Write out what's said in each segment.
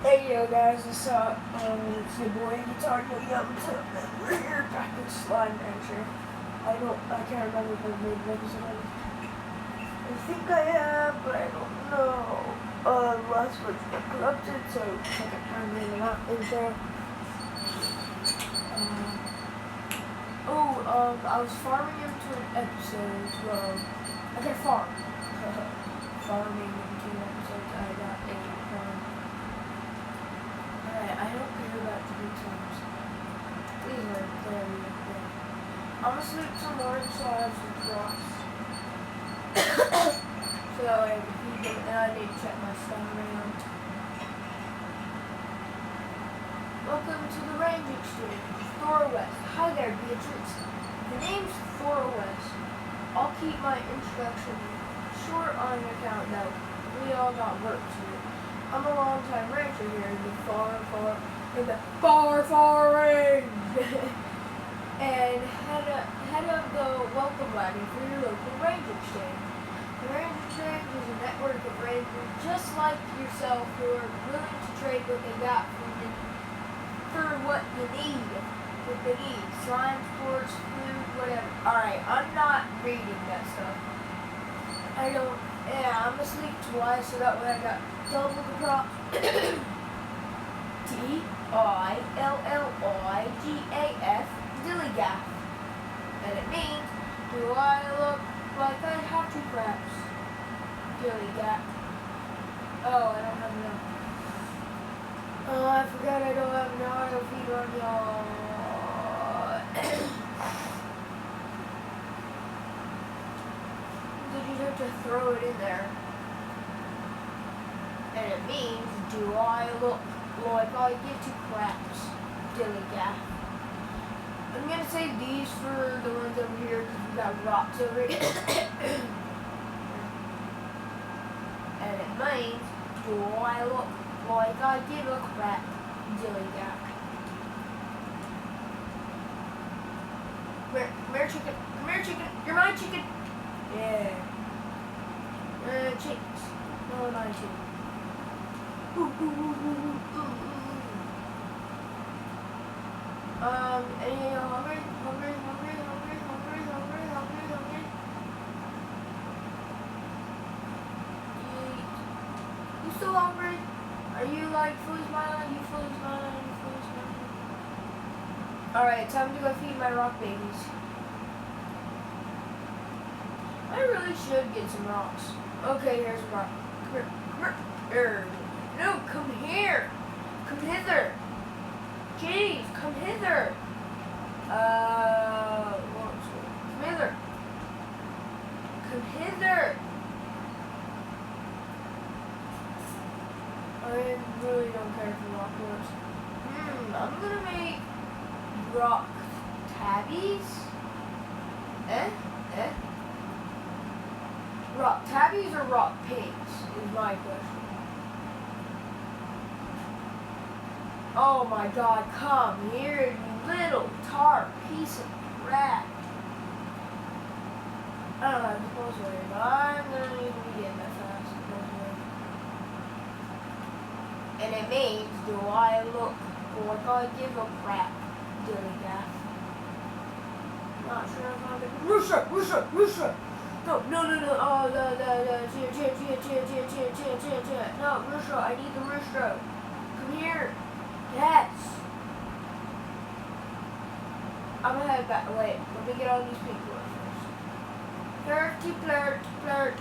Hey yo guys, what's up? It's your boy Guitar Yamato, and we're here back in Slime Rancher. I can't remember if I made an episode of it. I think I have, but I don't know. Last one's got corrupted, so I can bring them out in there. I was farming into an episode, well, I can farm. Farming into an episode, I got a farm. Alright, I don't care about the big times. These are very good. I'm gonna sleep some morning so I have some crops. So that way I can feed them, and I need to check my stuff around. Welcome to the Range Exchange, Thora West. Hi there, Beatrix. The name's Thora West. I'll keep my introduction short on account that we all got work to do. I'm a long-time rancher here in the far range. And head of the welcome wagon for your local range exchange. The range exchange is a network of rangers just like yourself who are willing to trade what they got for what you need. What they need. Slime, sports, food, whatever. Alright, I'm not reading that stuff. I'm gonna sleep twice so that way I got double the crop. Dilligaf, Dilligaff. And it means, do I look like I have two craps? Dilligaff. Oh, I don't have enough. Oh, I forgot I don't have an auto feed on y'all. You just have to throw it in there. And it means, do I look like I give two craps? Dilligaff. I'm gonna save these for the ones over here because we got rocks over here. And it means, do I look like I give a crap? Dilligaff. Come here, chicken. Come here, chicken. You're my chicken. Yeah. Chicks. No, not chicken. Any hungry? You still hungry? Are you like fully smiling? You fully smiling? Alright, time to go feed my rock babies. I really should get some rocks. Okay, here's a rock. Come here. No, come here. Come hither. Jeez, come hither. Come hither. Come hither. I really don't care for rock lures. I'm gonna make rock tabbies. Rock tabbies or rock pigs is my question. Oh my god, come here, you little tart piece of crap. I don't have the supposedly, but I'm gonna need to be getting that fast, supposedly. And it means, do I look like I give a crap, Dilligaff? Not sure if I'm gonna... Rooster! No. Oh, no, Rooster, I need the Rooster. Come here. Yes. I'm gonna head back. Wait, let me get all these people first. Flirt.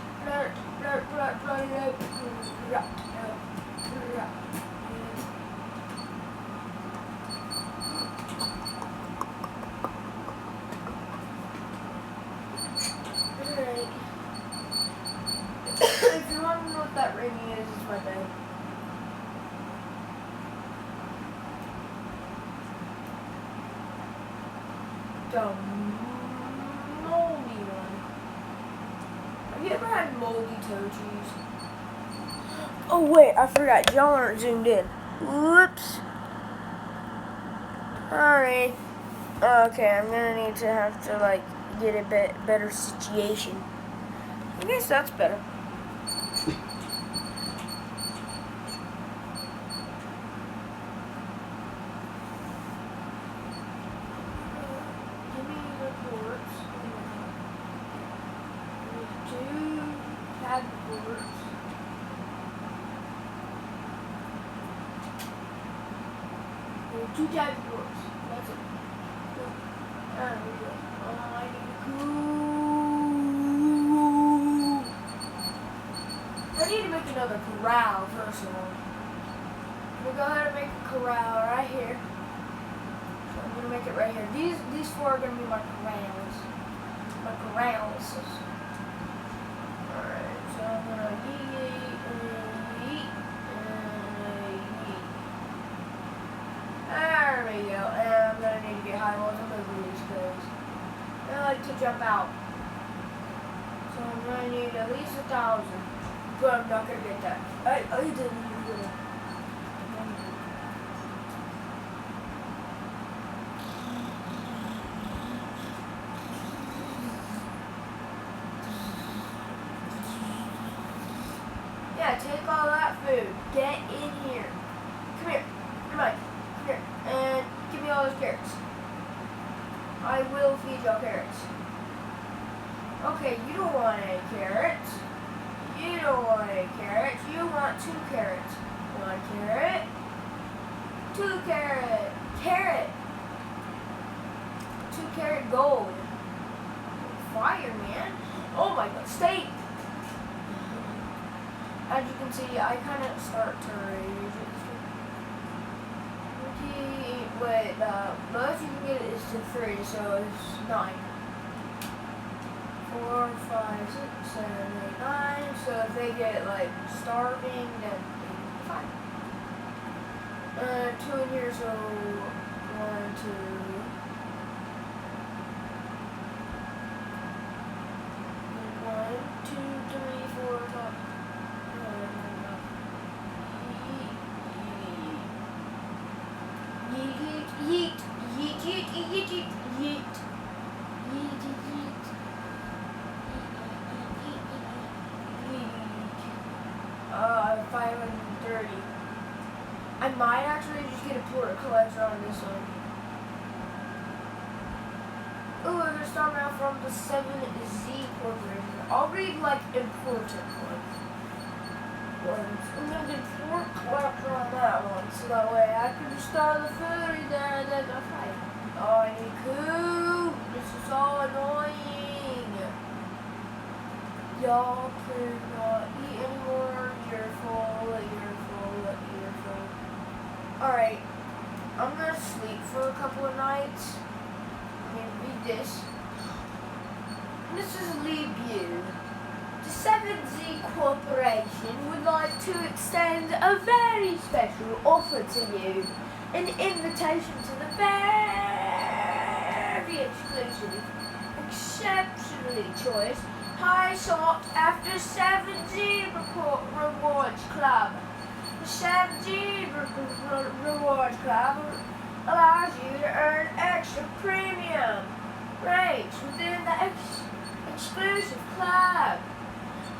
If you want to know what that ring is, it's my bed. The moldy one. Have you ever had moldy toe cheese? Oh wait, I forgot. Y'all aren't zoomed in. Whoops. Sorry. Okay, I'm gonna need to have to like get a bit better situation. I guess that's better. There's 2 types of doors. That's it. There we go. Oh, I need to I need to make another corral first of all. We'll go ahead and make a corral right here. So I'm gonna make it right here. These 4 are gonna be my corrals. My corrals. Alright, so I'm gonna yeet and yeet and yeet. There we go. And I'm gonna need to get high walls and these because they like to jump out. So I'm gonna need at least 1,000. But I'm not gonna get that. I didn't even get it. Yeah, take all that food. Get in here. Come here. Come on. Come here. And give me all those carrots. I will feed y'all carrots. Okay, you don't want any carrots. You don't want any carrots. You want 2 carrots. 1 carrot. 2 carrot. Carrot. 2 carrot gold. Fire, man. Oh my god. Steak. As you can see, I kind of start to rage. Okay, wait, the most you can get is to 3, so it's 9. 4, 5, 6, 7, 8, 9. So if they get like starving, then 5. 2 in here, so 1, 2. 1, 2, 3, 4, 5. Yeet, yeet, yeet, yeet, yeet, yeet, yeet, yeet, yeet, yeet. 530. I might actually just get a porta collector on this one. Ooh, I'm gonna start out from the 7Z Corporation. I'll read like important ones. I'm gonna get a porta collector on that one, so that way I can just start the food there and then I'll fight. Oh, I need food. This is so annoying. Y'all cannot eat anymore. You're full, you're full, you're full. Alright, I'm gonna sleep for a couple of nights. I'm gonna read this. This is Lee Bew. The 7Z Corporation would like to extend a very special offer to you. An invitation to the very exclusive, exceptionally choice, high sought after 7Z Rewards Club. The 7Z Rewards Club allows you to earn extra premium rates within the exclusive club.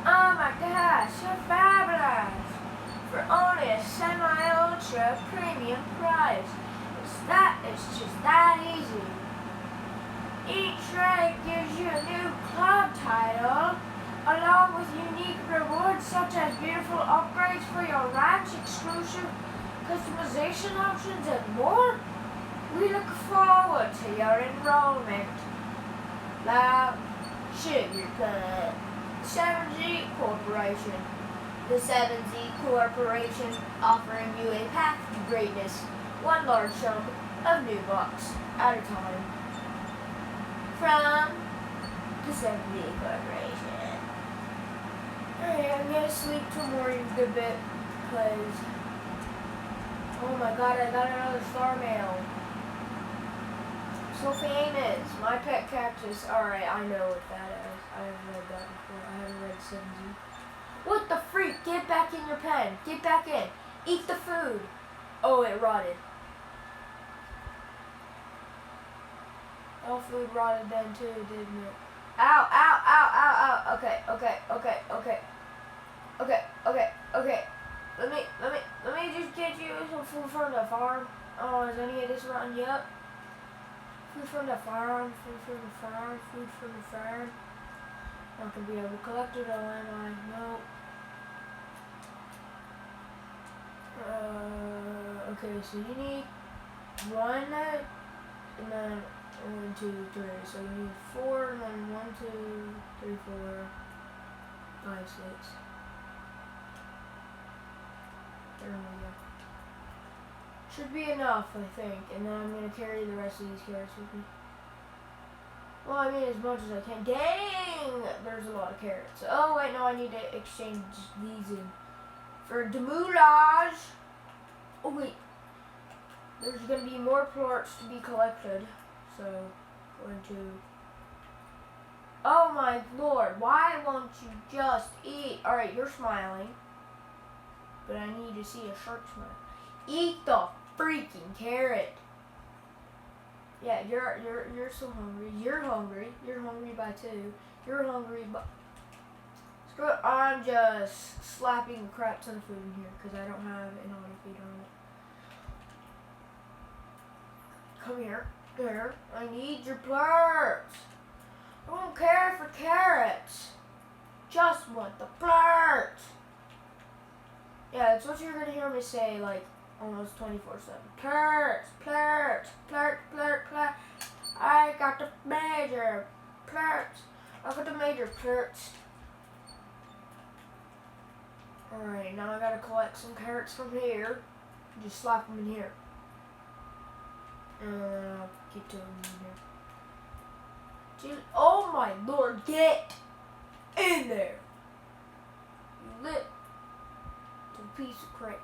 Oh my gosh, so fabulous! For only a semi-ultra premium price. It's just that easy. Each rate gives you a new club title, along with unique rewards such as beautiful upgrades for your ranch, exclusive customization options, and more. We look forward to your enrollment. Loud Sugar Plant. 7Z Corporation. The 7Z Corporation offering you a path to greatness, one large chunk of new bucks at a time. From the 7Z Corporation. Alright, I'm gonna sleep till morning a good bit because, oh my god, I got another star mail. So famous. My pet cactus. Alright, I know what that is. I haven't read that before. I haven't read 7Z. What the freak? Get back in your pen. Get back in. Eat the food. Oh, it rotted. All food rotted then too, didn't it? Ow, ow, ow, ow, ow. Okay, okay, okay, okay. Okay, okay, okay. Let me just get you some food from the farm. Oh, is any of this rotten? Yep. Food from the farm, food from the farm, food from the farm. Not gonna be able to collect it all, am I? Nope. Okay, so you need 1, and then 1, 2, 3. So you need 4, and then 1, 2, 3, 4, 5, 6. There we go. Should be enough, I think. And then I'm gonna carry the rest of these carrots with me. Well, I mean, as much as I can. Dang! There's a lot of carrots. Oh, wait, no, I need to exchange these in for demoulage. Oh, wait. There's going to be more plorts to be collected. So, 1, 2. Oh, my Lord. Why won't you just eat? All right, you're smiling. But I need to see a shark smile. Eat the freaking carrot. Yeah, you're so hungry. You're hungry. You're hungry by 2. You're hungry by... Screw it. I'm just slapping the crap ton of food in here because I don't have an auto feed on it. Come here. There. I need your plurts. I don't care for carrots. Just want the plurts. Yeah, that's what you're going to hear me say, like, almost 24/7. Plurts, plurts, plurt, plurt, plurt. I got the major plurts. I got the major plurts. Alright, now I gotta collect some carrots from here. Just slap them in here. And then I'll keep doing them in here. Dude, oh my Lord, get in there! You little piece of crap.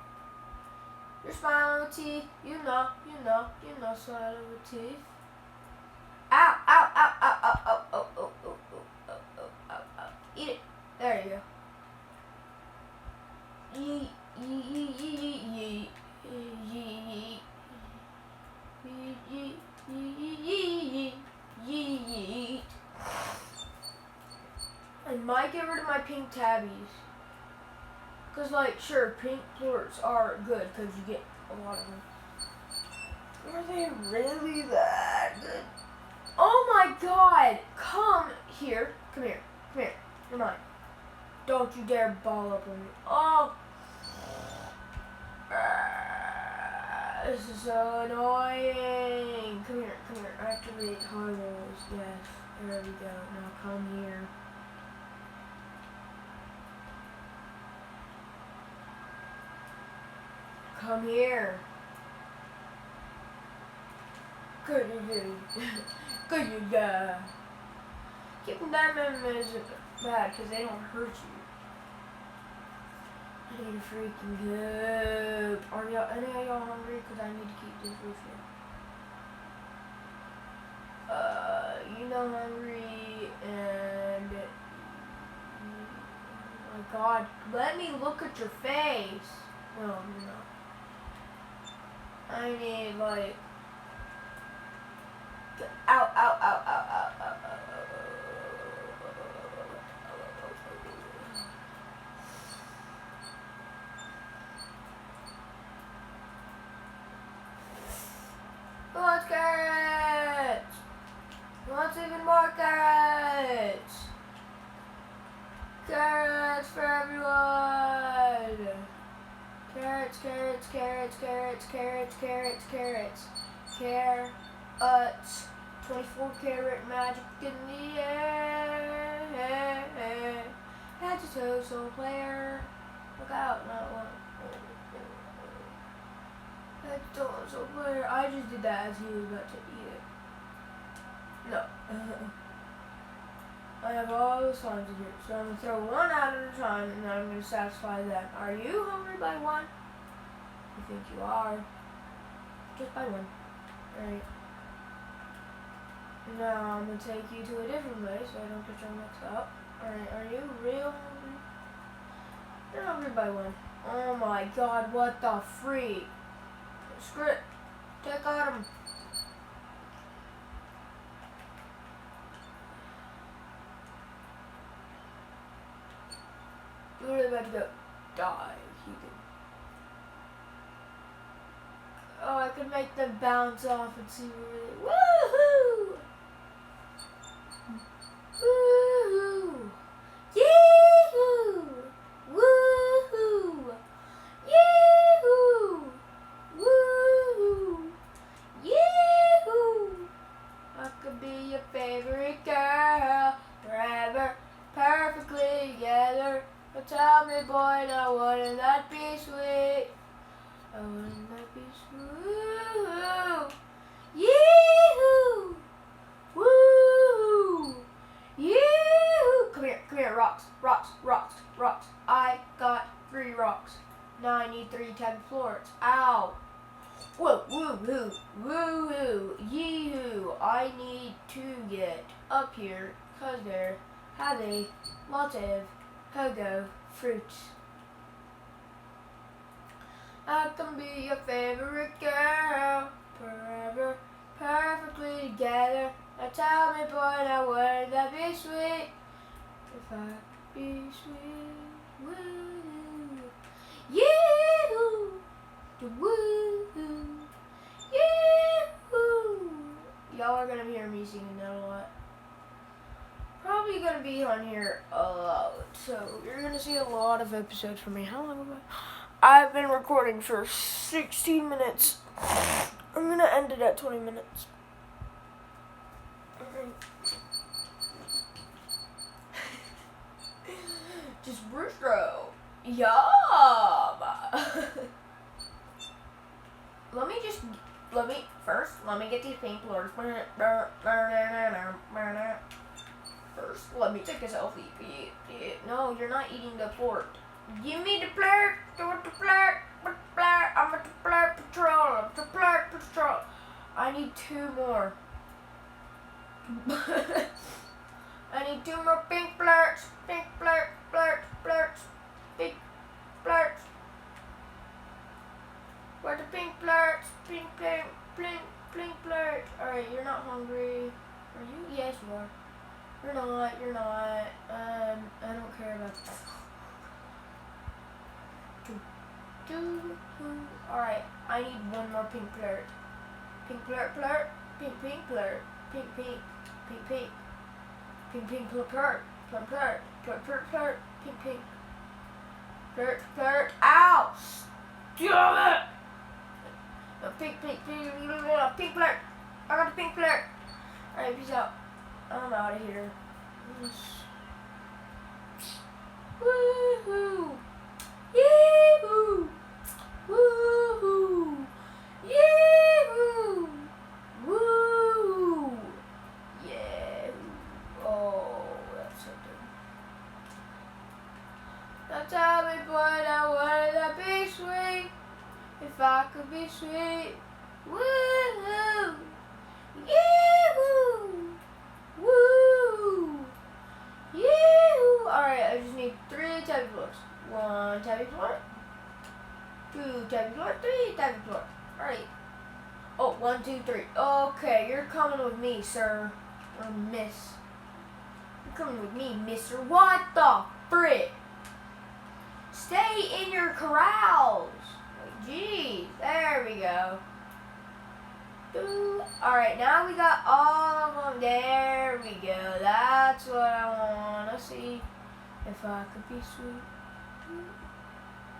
You're smiling with teeth. You know, smiling with teeth. Ow, ow, ow, ow, ow, ow, ow, ow, ow, ow, ow, ow, ow, ow. Eat it. There you go. Yeet, yeet, yeet, yeet, yeet, yeet, yeet, yeet, yeet. I might get rid of my pink tabbies. Because, like, sure, pink plorts are good because you get a lot of them. Are they really that good? Oh my God! Come here. Come here. Come here. You're mine. Don't you dare ball up on me. Oh! This is so annoying. Come here. Come here. Activate hollows. Yes. There we go. Now come here. Come here. Good you. Good you go. Keeping diamond isn't bad because they don't hurt you. I need to freaking go. Are y'all, any of y'all hungry? Because I need to keep this with you. You know hungry and... Oh my God. Let me look at your face. No, you're not. I need, like... Ow, ow, ow, ow, ow, ow, ow, ow. Who wants carrots? Who wants even more carrots? Carrots for everyone! Carrots, carrots, carrots, carrots, carrots, carrots, carrots. Carrots. 24 karat magic in the air. That's a so player. Look out, not one. That's a so player. I just did that as he was about to eat it. No. I have all the slimes in here, so I'm going to throw one out at a time, and then I'm going to satisfy them. Are you hungry by one? You think you are. Just by one. Alright. Now I'm going to take you to a different place, so I don't get you all mixed up. Alright, are you real hungry? You're hungry by one. Oh my God, what the freak? Screw it. Take out him. You're really about to go die. You can. Oh, I could make them bounce off and see where they. Woohoo! Woohoo! Yee-hoo! Woohoo! Yee-hoo! Woohoo! sweet? Oh, wouldn't that be sweet? Yee-hoo! Woo! Yee-hoo! Come here, rocks. I got 3 rocks. Now I need 3 tabby floors. Ow! Whoa, woo-hoo, woo-hoo, yee-hoo. I need to get up here because they're having lots of pogo fruits. I can be your favorite girl, forever, perfectly together. Now tell me, boy, now wouldn't that be sweet? If I could be sweet, woo, yee-hoo, woo, yee-hoo. Y'all are gonna hear me singing that a lot. Probably gonna be on here a lot, so you're gonna see a lot of episodes from me. How long have I've been recording for 16 minutes. I'm gonna end it at 20 minutes. Just Brewstro. Yum! Let me get these pink lords. First, let me take a selfie. No, you're not eating the plort. Give me the plort. I'm at the plort patrol. I need 2 more. I need 2 more pink plorts. Pink plorts. Where the pink plorts? Pink plort. Alright, you're not hungry. Are you? Yes, you are. You're not. I don't care about that. Alright, I need 1 more pink plort. Pink plort. Pink plort. Pink plort. Pink. Plort. Ow! Stop it! No, pink plort. I got the pink plort. Alright, peace out. I'm out of here. Woohoo! Yee-hoo! Woohoo! Yee-hoo! Woo! Yeah! Oh, that's something. Now tell me, boy, now wouldn't that be sweet? If I could be sweet. Woohoo! Yee-hoo! Woo! Yee-hoo! Alright, I just need 3 tabby floors. 1 tabby floor. 2 tabby floor. 3 tabby floor. Alright. Oh, 1, 2, 3. Okay, you're coming with me, sir. Or miss. You're coming with me, mister. What the frick? Stay in your corrals. Jeez, there we go. Alright, now we got all of them. There we go. That's what I want to see. If I could be sweet.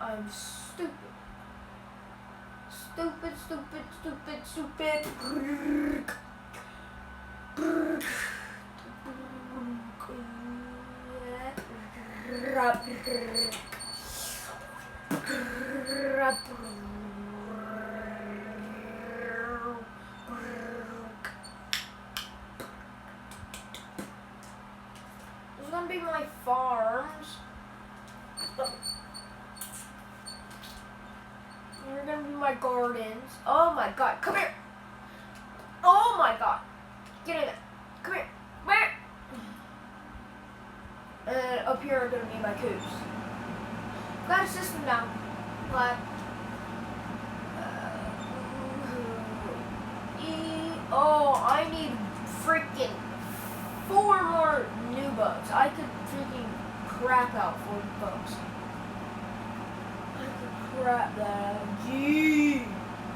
I'm stupid. Stupid. There's gonna be my farms. You're gonna be my gardens. Oh my god, come here. Oh my god. Get in there. Come here. Where? And up here are gonna be my coops. Got a system now. But oh, I need freaking 4 more new bugs. I could freaking crap out 4 bugs. I could crap that out. Gee.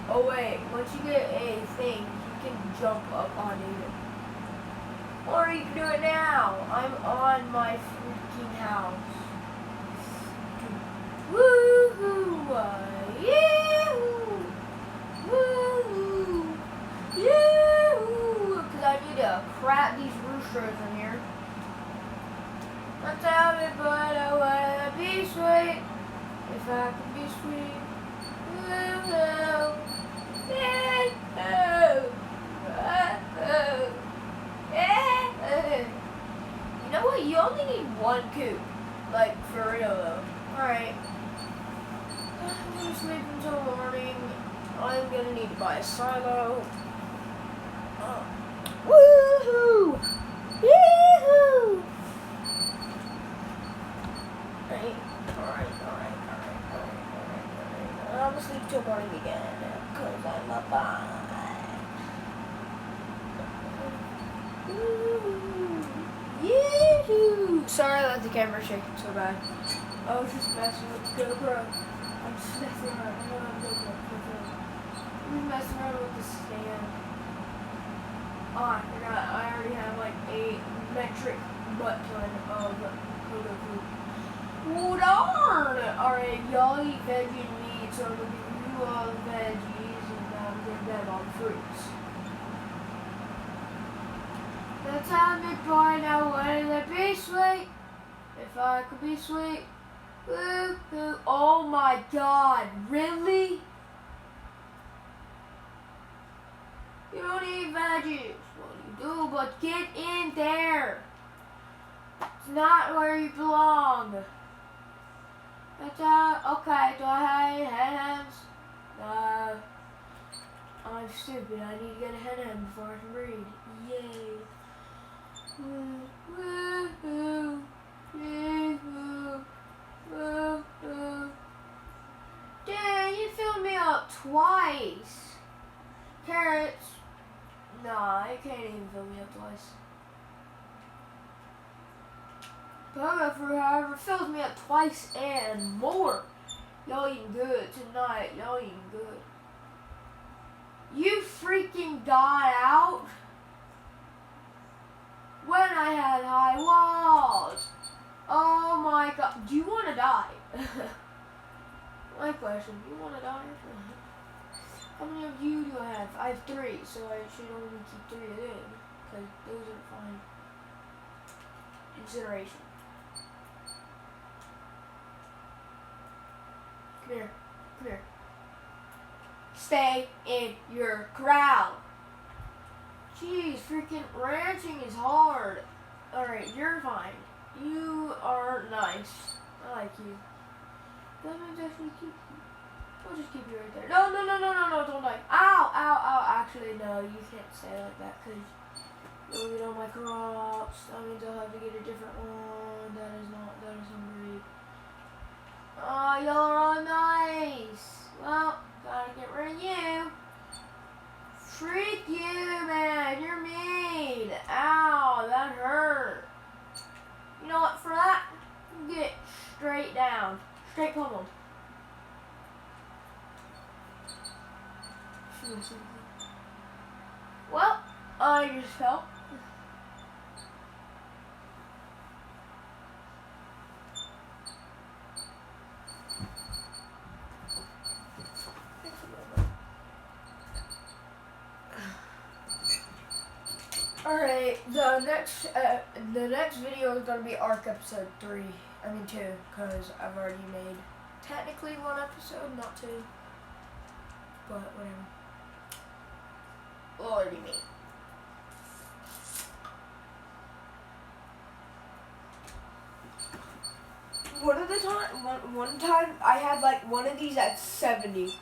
Oh wait, once you get a thing, you can jump up on it. Or you can do it now. I'm on my freaking house. Woohoo! Yee-hoo! Woohoo! Yee-hoo! Because I need to crap these roosters in here. Now tell me, but I wanna be sweet. If I could be sweet. gonna need to buy a silo. Woohoo! Yee-hoo! Alright. I'm gonna sleep till morning again, cause I'm a bye. Yee-hoo! Sorry I let the camera shake so bad. I was just messing with the GoPro. I'm just messing around. I know I'm GoPro. I'm just messing around with the stand. Oh, I forgot. I already have like a metric butt ton of Kodo food. Oh, darn! Alright, y'all eat veggie and meat, so I'm gonna give you all the veggies and I'm gonna give them all the fruits. That's how big boy now wanted to be sweet. If I could be sweet. Woo hoo. Oh my god, really? You don't eat veggies. Well, you do, but get in there. It's not where you belong. That's okay, do I have hands? No. I'm stupid. I need to get a head in before I can read. Yay. Woo-hoo. Yee-hoo. Woo-hoo. Dang, you filled me up twice. Carrots. Nah, you can't even fill me up twice. Pogo fruit, however, fills me up twice and more. Y'all eating good tonight. Y'all eating good. You freaking got out when I had high walls. Oh my god. Do you want to die? My question. Do you want to die? How many of you do I have? I have 3, so I should only keep 3 of them. Because those are fine. Incineration. Come here. Come here. Stay in your corral. Jeez, freaking ranching is hard. Alright, you're fine. You are nice. I like you. That means I should keep you. I'll just keep you right there. No, don't die. Ow. Actually, no, you can't stay like that because you'll get all my crops. That means I'll have to get a different one. That is hungry. Oh, y'all are all nice. Well, gotta get rid of you. Freak you, man. You're mean. Ow, that hurt. You know what? For that, get straight down. Straight pummeled. Well, I just fell. Alright, the next video is gonna be Ark episode 3. I mean 2, because I've already made technically 1 episode, not 2. But whatever. Already made. One time I had like one of these at 70.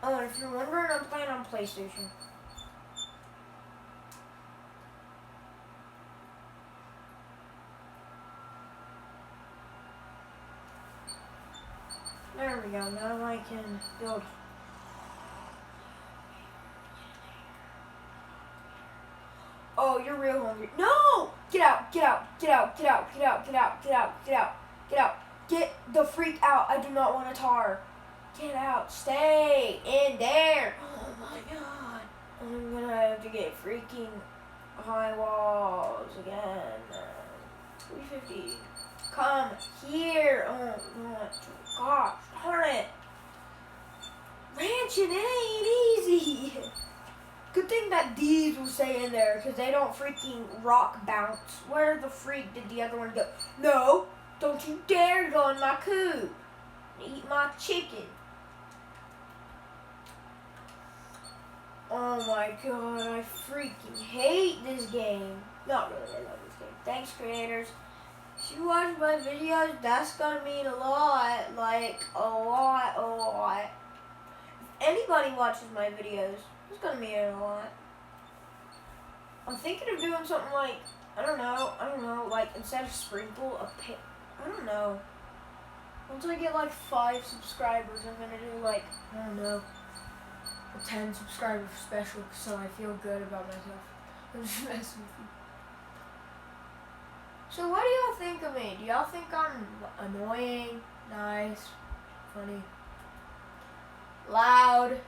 Oh, and if you're wondering, I'm playing on PlayStation. There we go, now I can build. Oh, you're real hungry. No! Get out. Get the freak out. I do not want a tar. Get out. Stay in there. Oh my god. I'm gonna have to get freaking high walls again. 350. Come here. Oh my gosh. Darn it. Ranching, it ain't easy. Good thing that these will stay in there because they don't freaking rock bounce. Where the freak did the other one go? No, don't you dare go in my coop and eat my chicken. Oh my god, I freaking hate this game. Not really, I love this game. Thanks, creators. If you watch my videos, that's gonna mean a lot. Like, a lot. If anybody watches my videos, it's gonna mean a lot. I'm thinking of doing something like, I don't know, like instead of sprinkle, I don't know. Once I get like 5 subscribers, I'm gonna do like, I don't know, a 10 subscriber special so I feel good about myself. I'm just messing with you. So what do y'all think of me? Do y'all think I'm annoying, nice, funny, loud?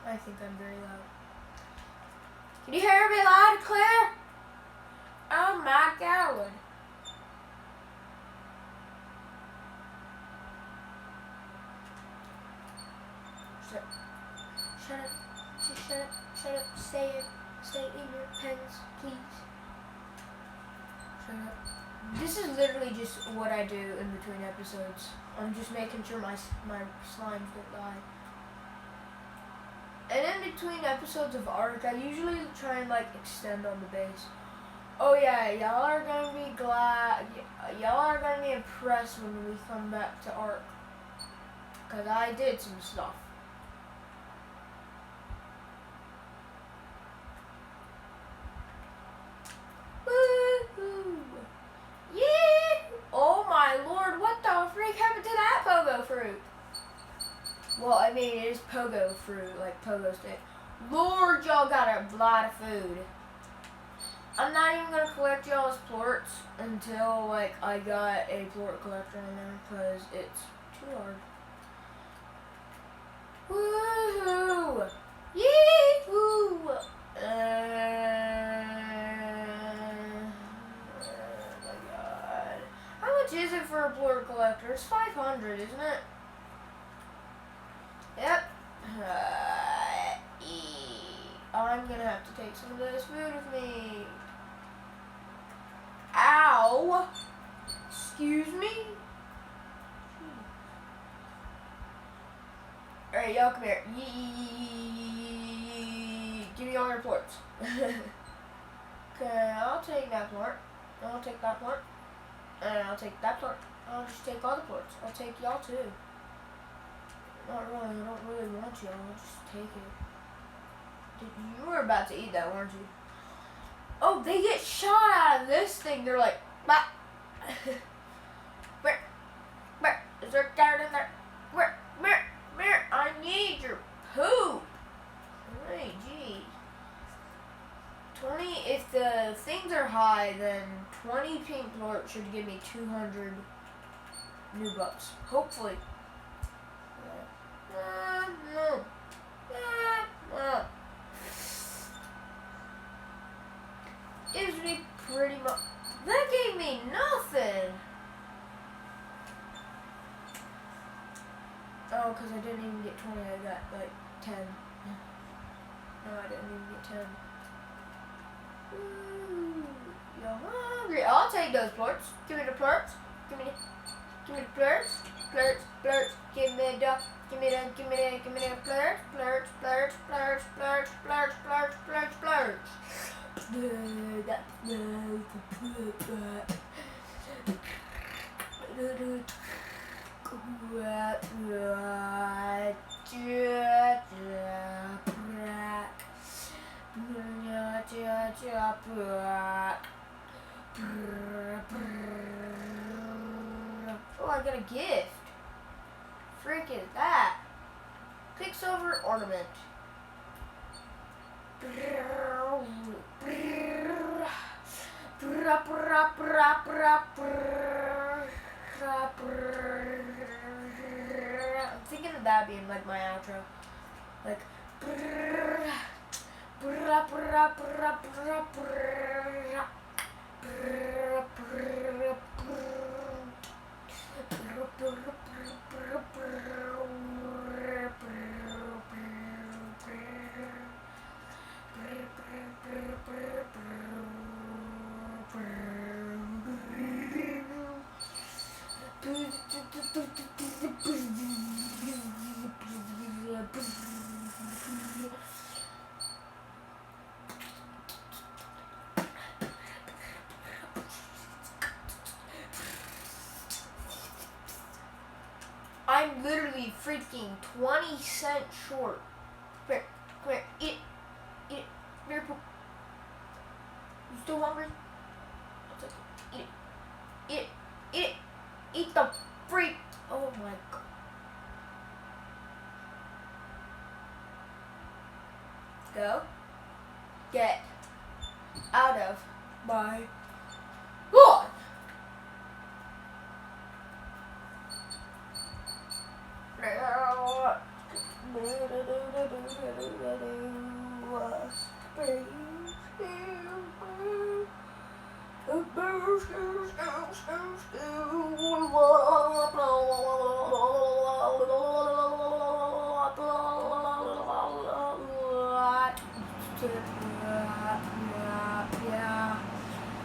I think I'm very loud. Can you hear me loud and clear? Oh my God. Shut up. Just shut up. Stay in your pens, please. Shut up. This is literally just what I do in between episodes. I'm just making sure my slimes don't die. And in between episodes of Ark, I usually try and like extend on the base. Oh yeah, y'all are gonna be glad. Y'all are gonna be impressed when we come back to Ark, cause I did some stuff. Woohoo! Yeah! Oh my lord, what the freak happened to that pogo fruit? Well, I mean, it is pogo fruit, like pogo stick. Lord, y'all got a lot of food. I'm not even gonna collect y'all's plorts until like I got a plort collector on there, cause it's too hard. Woohoo! Yee-hoo! Oh my god. How much is it for a plort collector? It's 500, isn't it? Yep. I'm gonna have to take some of this food with me. Ow! Excuse me? Alright, y'all come here. Give me all your plorts. Okay, I'll take that plort. I'll take that plort. And I'll take that plort. I'll just take all the plorts. I'll take y'all too. Not really, I don't really want y'all. I'll just take it. You were about to eat that, weren't you? Oh, they get shot out of this thing. They're like, bah. Where? Is there a carrot in there? Where? I need your poop. Hey, geez. 20, if the things are high, then 20 pink plort should give me 200 new bucks. Hopefully. No. Gives me pretty much. That gave me nothing. Oh, because I didn't even get 20. I got like 10. No, I didn't even get 10. Ooh, you're hungry. I'll take those plorts. Give me the plorts. Give me the plorts. Plorts. Give me the plorts. Oh, I got a gift. Frick is that? Quicksilver ornament. I'm thinking of that being like my outro. Like literally freaking 20 cents short. Come here, eat it, beer poop. You still hungry? Eat it, eat the freak. Oh my god. Go. Get out of my lawn.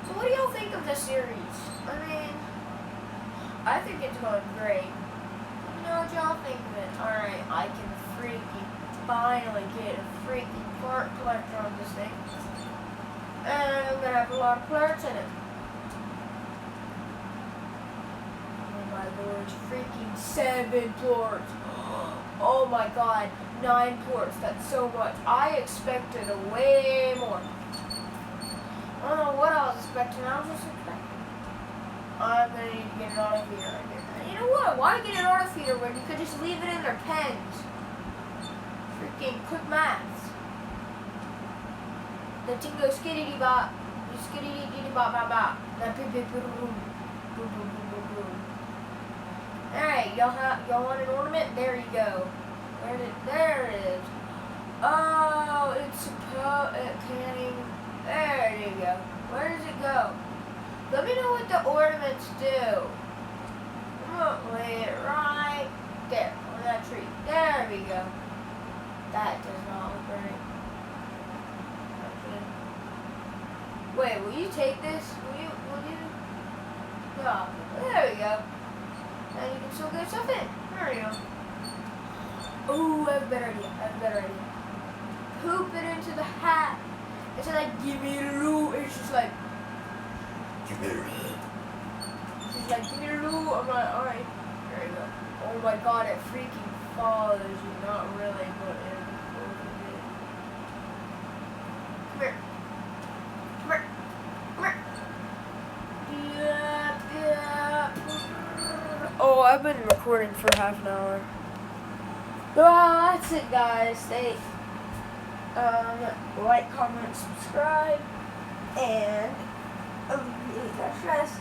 So what do y'all think of this series? I mean, I think it's going great. You know what y'all think of it? Alright, I can freaking finally get a freaking part collector on this thing. And I'm gonna have a lot of parts in it. Oh my lord, freaking 7 ports. Oh my god, 9 ports. That's so much. I expected a way more. I don't know what I was expecting. I was just expecting. I'm gonna need to get an auto feeder right here. You know what? Why get an auto feeder when you could just leave it in their pens? Freaking quick maths. The tingo skiddity bop. You skiddity diddy bop bop bop. That beep beep boom boom boom boom boom boom. Alright, y'all want an ornament? There you go. There it is. Oh, it's panning. There you go. Where does it go? Let me know what the ornaments do. I'm gonna lay it right there on that tree. There we go. That does not look right. Okay. Wait, will you take this? Will you? No. There we go. And you can still get stuff in. There we go. Oh, I have a better idea. Poop it into the hat. It's like, give me the loo. It's just like, give me the loo. She's like, give me the loo. I'm like, alright. There you go. Oh my god, it freaking follows you. Not really, but it Come here. Oh, I've been recording for half an hour. That's it, guys. Stay. Like, comment, subscribe, and alleviate that stress.